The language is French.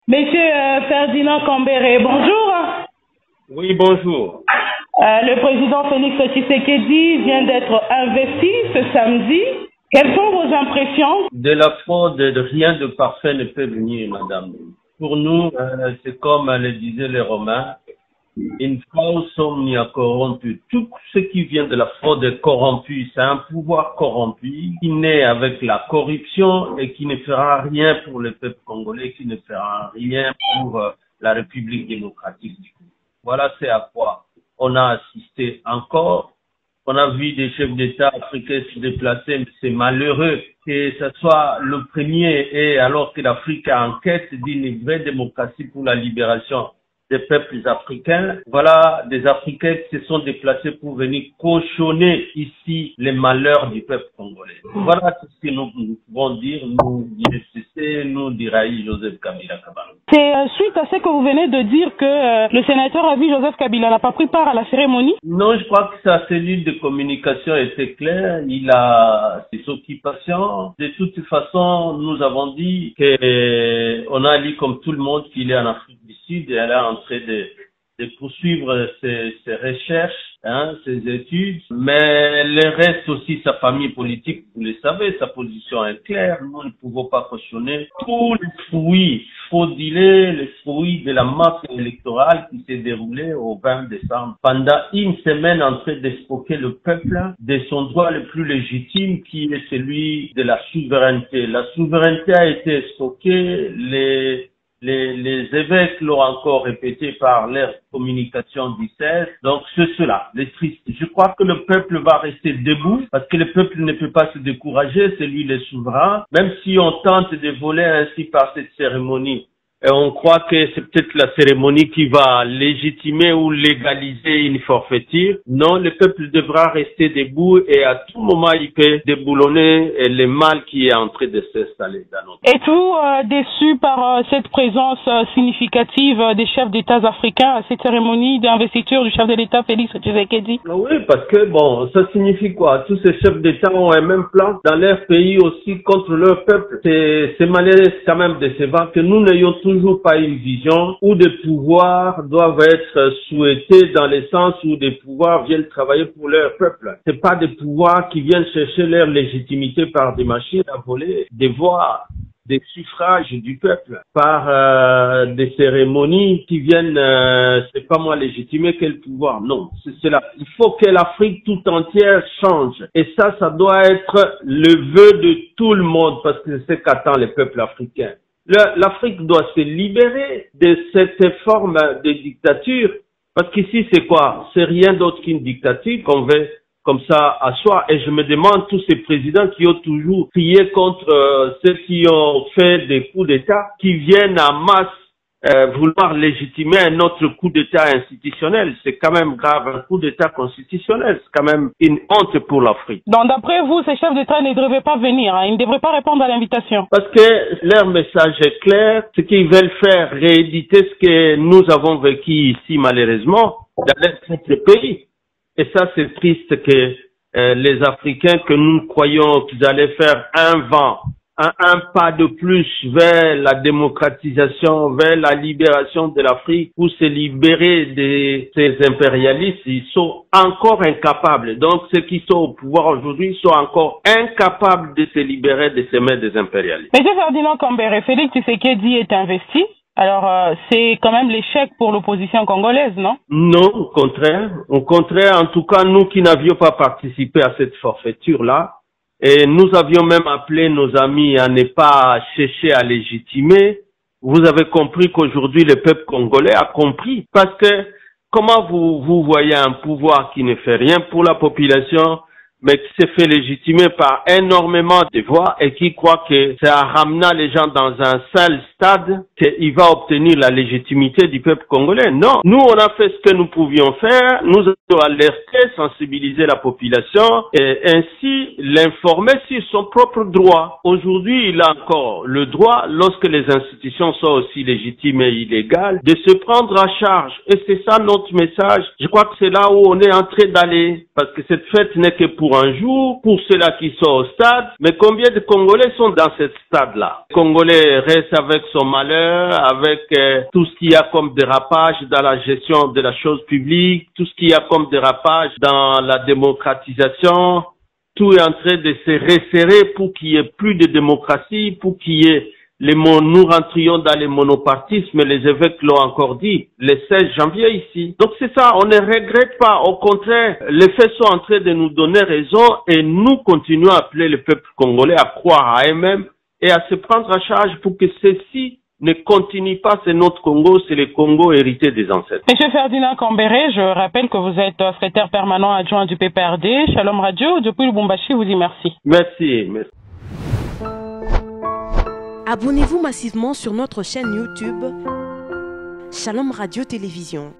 Monsieur Ferdinand Kambere, bonjour. Oui, bonjour. Le président Félix Tshisekedi vient d'être investi ce samedi. Quelles sont vos impressions? De la fraude, rien de parfait ne peut venir, madame. Pour nous, c'est comme le disaient les Romains, in fausse omnia corrompu. Tout ce qui vient de la fraude est corrompu. C'est un pouvoir corrompu qui naît avec la corruption et qui ne fera rien pour le peuple congolais, qui ne fera rien pour la République démocratique du Congo. Voilà c'est à quoi on a assisté encore. On a vu des chefs d'État africains se déplacer, mais c'est malheureux que ce soit le premier, et alors que l'Afrique est en quête d'une vraie démocratie pour la libération des peuples africains. Voilà des Africains qui se sont déplacés pour venir cautionner ici les malheurs du peuple congolais. Voilà tout ce que nous pouvons dire, nous diraille Joseph Kabila Kabango. C'est suite à ce que vous venez de dire que le sénateur a vu Joseph Kabila n'a pas pris part à la cérémonie? Non, je crois que sa cellule de communication était claire. Il a ses occupations. De toute façon, nous avons dit qu'on a lu comme tout le monde qu'il est en Afrique du Sud et elle est en train de poursuivre ses recherches, ses études. Mais le reste aussi, sa famille politique, vous le savez, sa position est claire. Nous ne pouvons pas cautionner tous les fruits fraudulés, les fruits de la masse électorale qui s'est déroulée au 20 décembre. Pendant une semaine en train d'escroquer le peuple de son droit le plus légitime qui est celui de la souveraineté. La souveraineté a été escroquée, les évêques l'ont encore répété par leur communication du 16. Donc, c'est cela, les tristes. Je crois que le peuple va rester debout parce que le peuple ne peut pas se décourager, c'est lui le souverain. Même si on tente de voler ainsi par cette cérémonie, et on croit que c'est peut-être la cérémonie qui va légitimer ou légaliser une forfaiture. Non, le peuple devra rester debout et à tout moment, il peut déboulonner le mal qui est en train de s'installer dans notre pays. Êtes-vous déçu par cette présence significative des chefs d'État africains à cette cérémonie d'investiture du chef de l'État Félix Tshisekedi? Oui, parce que bon, ça signifie quoi? Tous ces chefs d'État ont un même plan dans leur pays aussi contre leur peuple. C'est malheureux, quand même décevant que nous n'ayons toujours pas une vision où des pouvoirs doivent être souhaités dans le sens où des pouvoirs viennent travailler pour leur peuple. C'est pas des pouvoirs qui viennent chercher leur légitimité par des machines à voler, des voix, des suffrages du peuple, par des cérémonies qui viennent, c'est pas moi légitimer quel pouvoir. Non, c'est cela. Il faut que l'Afrique tout entière change. Et ça doit être le vœu de tout le monde parce que c'est ce qu'attend le peuple africain. L'Afrique doit se libérer de cette forme de dictature, parce qu'ici c'est quoi? C'est rien d'autre qu'une dictature qu'on veut comme ça asseoir. Et je me demande tous ces présidents qui ont toujours crié contre ceux qui ont fait des coups d'État, qui viennent en masse vouloir légitimer un autre coup d'État institutionnel. C'est quand même grave, un coup d'État constitutionnel. C'est quand même une honte pour l'Afrique. Donc d'après vous, ces chefs d'État ne devraient pas venir, ils ne devraient pas répondre à l'invitation? Parce que leur message est clair, ce qu'ils veulent faire, rééditer ce que nous avons vécu ici malheureusement dans leur propre pays. Et ça c'est triste que les Africains que nous croyons qu'ils allaient faire un pas de plus vers la démocratisation, vers la libération de l'Afrique, pour se libérer de ces impérialistes, ils sont encore incapables. Donc, ceux qui sont au pouvoir aujourd'hui sont encore incapables de se libérer de ces mains des impérialistes. Monsieur Ferdinand Kambere, Félix Tshisekedi est investi. Alors, c'est quand même l'échec pour l'opposition congolaise, non? Non, au contraire. Au contraire, en tout cas, nous qui n'avions pas participé à cette forfaiture-là, et nous avions même appelé nos amis à ne pas chercher à légitimer. Vous avez compris qu'aujourd'hui, le peuple congolais a compris. Parce que comment vous voyez un pouvoir qui ne fait rien pour la population, mais qui s'est fait légitimer par énormément de voix et qui croit que c'est en ramenant les gens dans un seul stade qu'il va obtenir la légitimité du peuple congolais. Non. Nous, on a fait ce que nous pouvions faire. Nous avons alerté, sensibilisé la population et ainsi l'informer sur son propre droit. Aujourd'hui, il a encore le droit, lorsque les institutions sont aussi légitimes et illégales, de se prendre à charge. Et c'est ça notre message. Je crois que c'est là où on est en train d'aller. Parce que cette fête n'est que pour jour en jour pour ceux-là qui sont au stade. Mais combien de Congolais sont dans ce stade-là? Les Congolais restent avec son malheur, avec tout ce qu'il y a comme dérapage dans la gestion de la chose publique, tout ce qu'il y a comme dérapage dans la démocratisation. Tout est en train de se resserrer pour qu'il y ait plus de démocratie, pour qu'il y ait nous rentrions dans les monopartismes, les évêques l'ont encore dit, le 16 janvier ici. Donc c'est ça, on ne regrette pas, au contraire, les faits sont en train de nous donner raison et nous continuons à appeler le peuple congolais à croire à eux-mêmes et à se prendre en charge pour que ceci ne continue pas, c'est notre Congo, c'est le Congo hérité des ancêtres. Monsieur Ferdinand Cambéré, je rappelle que vous êtes secrétaire permanent adjoint du PPRD. Shalom Radio, depuis Lubumbashi, vous dit merci. Merci. Abonnez-vous massivement sur notre chaîne YouTube Shalom Radio Télévision.